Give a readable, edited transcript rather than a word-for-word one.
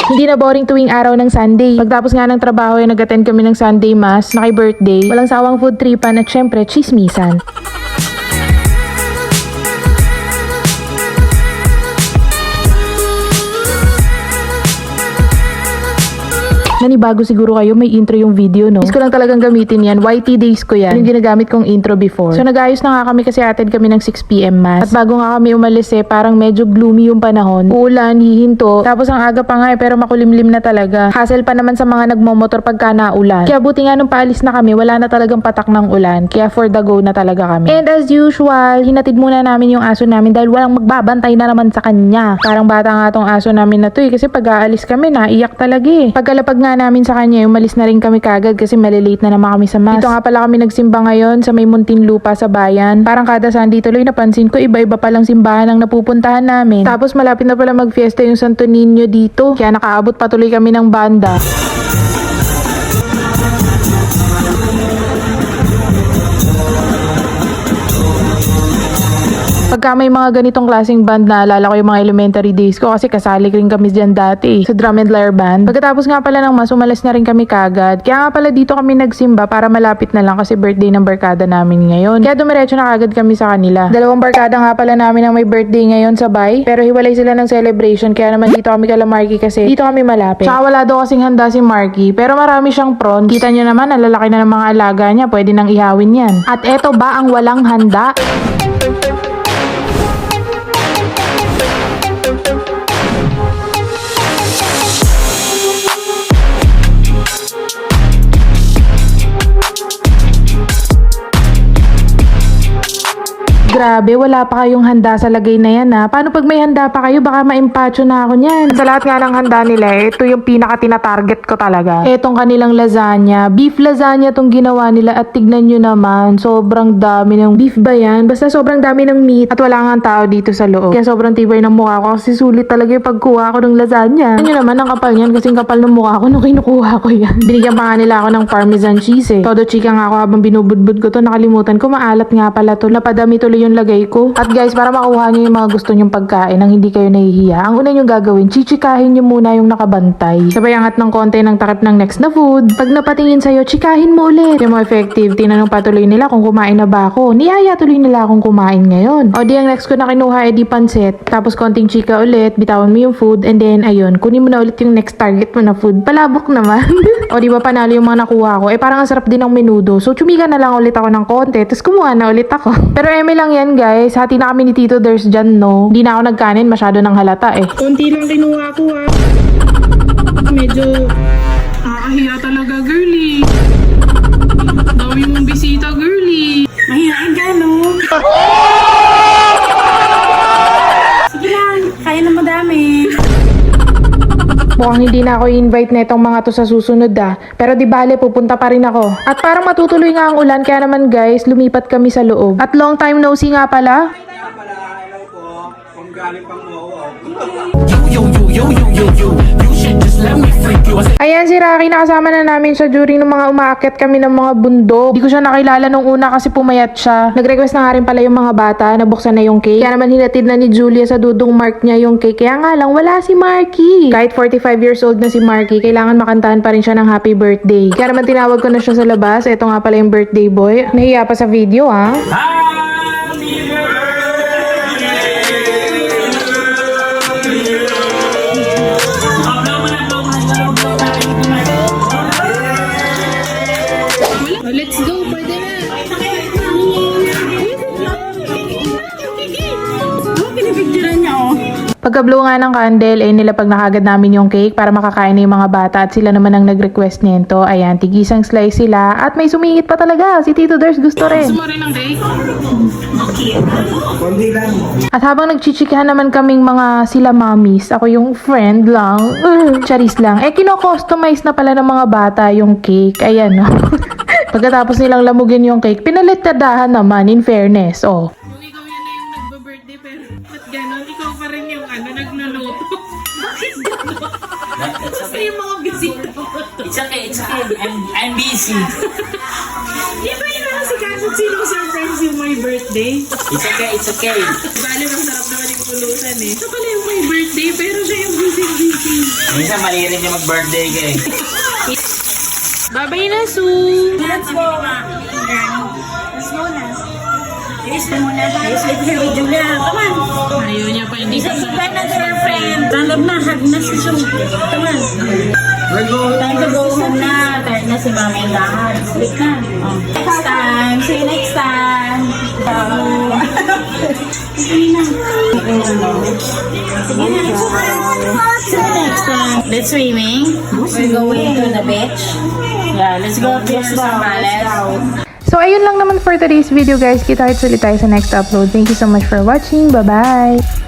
Hindi na boring tuwing araw ng Sunday. Pagtapos nga ng trabaho ay nag-attend kami ng Sunday Mass na kay birthday. Walang sawang food tripan at syempre chismisan. Nanibago siguro kayo, may intro yung video, no? Gusto ko lang talagang gamitin yan. YT days ko yan. Yung ginagamit kong intro before. So nag-ayos na nga kami kasi attend kami ng 6 PM mass. At bago nga kami umalis parang medyo gloomy yung panahon. Uulan, hihinto. Tapos ang aga pa nga pero makulimlim na talaga. Hassle pa naman sa mga nagmomotor pagka naulan. Kaya buti nga nung paalis na kami, wala na talagang patak ng ulan. Kaya for the go na talaga kami. And as usual, hinatid muna namin yung aso namin dahil walang magbabantay na naman sa kanya. Parang bata nga tong aso namin na to kasi pag aalis kami, naiyak talaga Pagkalapag nga namin sa kanya, umalis na rin kami kagad kasi malilate na naman kami sa mass. Dito nga pala kami nagsimba ngayon sa may Muntinlupa sa bayan. Parang kada Sunday tuloy napansin ko iba-iba palang simbahan ang napupuntahan namin. Tapos malapit na pala magfiesta yung Santo Niño dito. Kaya nakaabot pa tuloy kami ng banda. Pagka may mga ganitong klaseng band, naalala ko yung mga elementary days ko kasi kasali rin kami dyan dati sa drum and lyre band. Pagkatapos nga pala ng mas, umalis na rin kami kagad. Kaya nga pala dito kami nagsimba para malapit na lang kasi birthday ng barkada namin ngayon. Kaya dumiretso na kagad kami sa kanila. Dalawang barkada nga pala namin ang may birthday ngayon sabay, pero hiwalay sila ng celebration kaya naman dito kami kala Marky kasi dito kami malapit. Tsaka wala daw kasing handa si Marky, pero marami siyang prawn. Kita nyo naman, ang lalaki na ng mga alaga niya, pwede nang ihawin yan. At eto ba ang walang handa? Grabe, wala pa kayong handa sa lagay na yan Paano pag may handa pa kayo, baka maimpacho na ako niyan. Sa lahat nga ng handa nila, ito yung pinaka tina-target ko talaga. Etong kanilang lasagna. Beef lasagna tong ginawa nila at tignan nyo naman, sobrang dami ng beef ba yan? Basta sobrang dami ng meat at wala nga tao dito sa loob. Kaya sobrang tibay ng mukha ko kasi sulit talaga yung pagkuha ko ng lasagna. Ano naman, ang kapal niyan kasing kapal ng mukha ko nung kinukuha ko yan. Binigyan pa nga nila ako ng parmesan cheese Todo chika nga ako habang binubudbud ko to, nakalimutan ko, maalat nga pala to. Napadami tuloy yung lagay ko. At guys, para makuha niyo yung mga gusto nyong pagkain nang hindi kayo nahihiya, ang una nyong gagawin, chichikahin nyo muna yung nakabantay. Sabay angat ng konti ng takip ng next na food. Pag napatingin sa'yo, chikahin mo ulit. Yung more effective, tinanong pa tuloy nila kung kumain na ba ako. Niyaya tuloy nila akong kumain ngayon. O di ang next ko na kinuha di pansit. Tapos konting chika ulit, bitawan mo yung food, and then ayun, kunin mo na ulit yung next target mo na food. Palabok naman. O di ba panalo yung mga nakuha ko? Parang ang sarap din ng menudo. So chumika na lang ulit ako ng konti, tapos kumuha na ulit ako. Pero lang yan guys, hati na kami ni Tito Ders dyan Hindi na ako nagkanin, masyado nang halata Konti lang kinuha ko Medyo nakakahiya talaga girly. Dami mong bisita girly. Mahihain ka, no? Sige lang, kaya na madami. Mukhang hindi na ako i-invite na itong mga to sa susunod Pero di bale, pupunta pa rin ako. At parang matutuloy nga ang ulan, kaya naman guys, lumipat kami sa loob. At long time no see nga pala. Hello po. Kung galing pang Ayan si Rocky, nakasama na namin siya during ng mga umaakyat kami ng mga bundok. Di ko siya nakilala nung una kasi pumayat siya. Nag-request na nga rin pala yung mga bata, nabuksan na yung cake. Kaya naman hinatid na ni Julia sa dudong Mark niya yung cake. Kaya nga lang, wala si Marky. Kahit 45 years old na si Marky, kailangan makantahan pa rin siya ng happy birthday. Kaya naman tinawag ko na siya sa labas. Ito nga pala yung birthday boy. Nahiya pa sa video Let's go, pwede na. Pinipicturean niya, Pagka-blow nga ng candle, nilapag na kagad namin yung cake para makakain na yung mga bata at sila naman ang nag-request nito. Ayan, tigisang slice sila at may sumingit pa talaga. Si Tito Ders gusto rin. Gusto mo rin ng cake? At habang nagchichikahan naman kaming mga sila mommies, ako yung friend lang, charis lang, kino-customize na pala ng mga bata yung cake. Ayan, Pagkatapos nilang lamugin yung cake, pinalitadahan naman, in fairness, Kung ikaw yan na yung nagba-birthday, pero ba't ganon? Ikaw pa rin yung nagluluto. Bakit ganon? Kasi yung mga bisita mo. It's okay. I'm busy. Di ba yun si Kasot sinong surprise yung my birthday? It's okay. Bale, masarap naman yung pulutan So pala yung my birthday, pero siya yung busy-busy. Minsan mahilig niya mag-birthday ka eh. Bye-bye na, Sue! Let's go. Let's go na. Yes, muna tayo. Sleep here with Julia. Come on. Ayaw niya pa, hindi Say goodbye na to your friend. Talab na, hug na si Sue. Come on. Time to go home na. Tired na si Mama and Dad. Sleep na. Oh. Next time. See you next time. Sige na. Sige na. See you next time. Let's swimming. We're going to the beach. Yeah, let's go up here to Sambales. So, ayun lang naman for today's video, guys. Kita-kits ulit tayo sa next upload. Thank you so much for watching. Bye-bye!